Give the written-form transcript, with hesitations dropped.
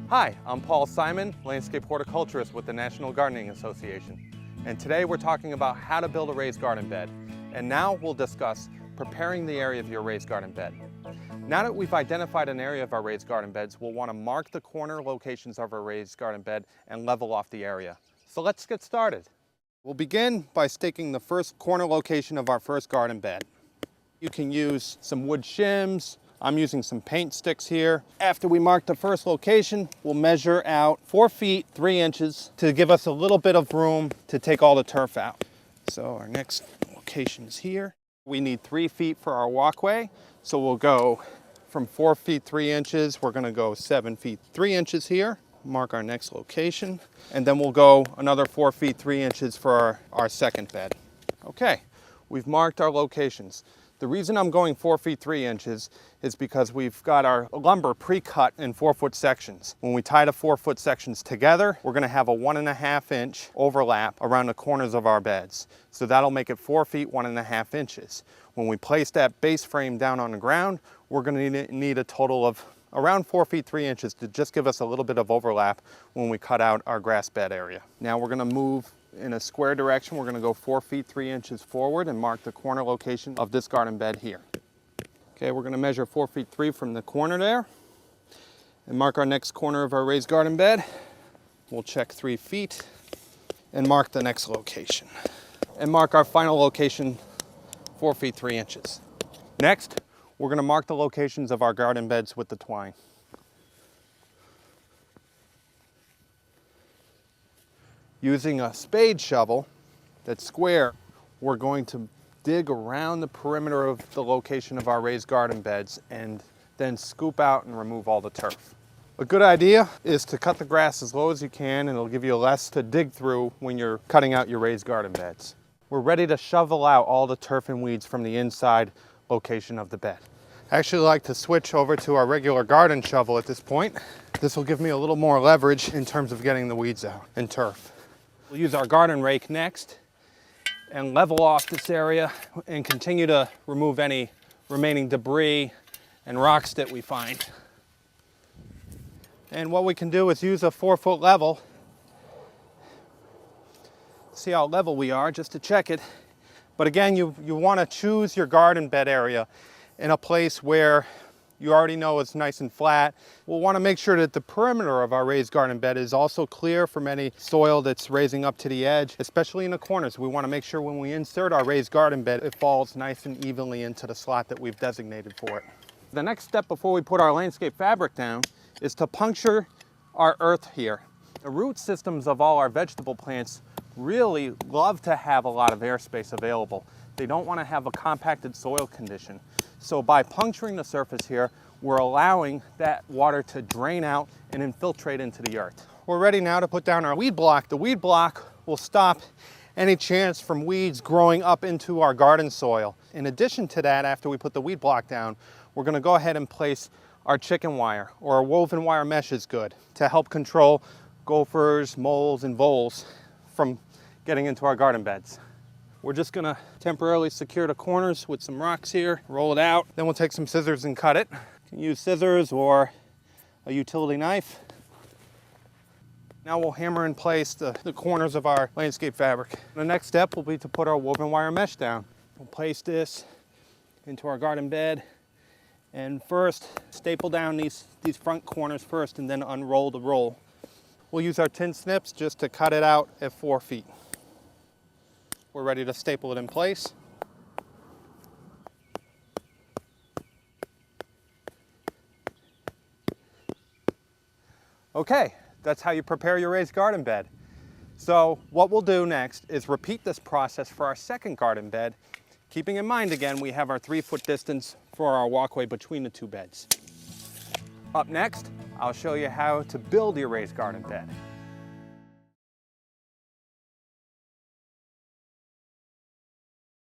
Hi, I'm Paul Simon, landscape horticulturist with the National Gardening Association. And today we're talking about how to build a raised garden bed. And now we'll discuss preparing the area of your raised garden bed. Now that we've identified an area of our raised garden beds, we'll want to mark the corner locations of our raised garden bed and level off the area. So let's get started. We'll begin by staking the first corner location of our first garden bed. You can use some wood shims. I'm using some paint sticks here. After we mark the first location, we'll measure out 4 feet 3 inches to give us a little bit of room to take all the turf out. So our next location is here. We need 3 feet for our walkway. So we'll go from 4 feet 3 inches. We're gonna go 7 feet 3 inches here. Mark our next location. And then we'll go another 4 feet 3 inches for our second bed. Okay, we've marked our locations. The reason I'm going 4 feet 3 inches is because we've got our lumber pre-cut in 4-foot sections. When we tie the 4-foot sections together, we're gonna have a 1.5 inch overlap around the corners of our beds. So that'll make it 4 feet 1.5 inches. When we place that base frame down on the ground, we're gonna need a total of around 4 feet 3 inches to just give us a little bit of overlap when we cut out our grass bed area. Now we're gonna move in a square direction. We're gonna go 4 feet 3 inches forward and mark the corner location of this garden bed here. Okay, we're gonna measure 4 feet 3 from the corner there and mark our next corner of our raised garden bed. We'll check 3 feet and mark the next location. And mark our final location 4 feet 3 inches. Next, we're gonna mark the locations of our garden beds with the twine. Using a spade shovel that's square, we're going to dig around the perimeter of the location of our raised garden beds and then scoop out and remove all the turf. A good idea is to cut the grass as low as you can, and it'll give you less to dig through when you're cutting out your raised garden beds. We're ready to shovel out all the turf and weeds from the inside location of the bed. I actually like to switch over to our regular garden shovel at this point. This will give me a little more leverage in terms of getting the weeds out and turf. We'll use our garden rake next and level off this area and continue to remove any remaining debris and rocks that we find. And what we can do is use a 4-foot level. See how level we are, just to check it. But again, you want to choose your garden bed area in a place where you already know it's nice and flat. We'll want to make sure that the perimeter of our raised garden bed is also clear from any soil that's raising up to the edge, especially in the corners. We want to make sure when we insert our raised garden bed, it falls nice and evenly into the slot that we've designated for it. The next step before we put our landscape fabric down is to puncture our earth here. The root systems of all our vegetable plants really love to have a lot of airspace available. They don't want to have a compacted soil condition. So by puncturing the surface here, we're allowing that water to drain out and infiltrate into the earth. We're ready now to put down our weed block. The weed block will stop any chance from weeds growing up into our garden soil. In addition to that, after we put the weed block down, we're going to go ahead and place our chicken wire, or a woven wire mesh is good, to help control gophers, moles, and voles from getting into our garden beds. We're just gonna temporarily secure the corners with some rocks here, roll it out, then we'll take some scissors and cut it. You can use scissors or a utility knife. Now we'll hammer in place the corners of our landscape fabric. The next step will be to put our woven wire mesh down. We'll place this into our garden bed and first staple down these front corners first and then unroll the roll. We'll use our tin snips just to cut it out at 4 feet. We're ready to staple it in place. Okay, that's how you prepare your raised garden bed. So what we'll do next is repeat this process for our second garden bed, keeping in mind again we have our 3-foot distance for our walkway between the two beds. Up next, I'll show you how to build your raised garden bed.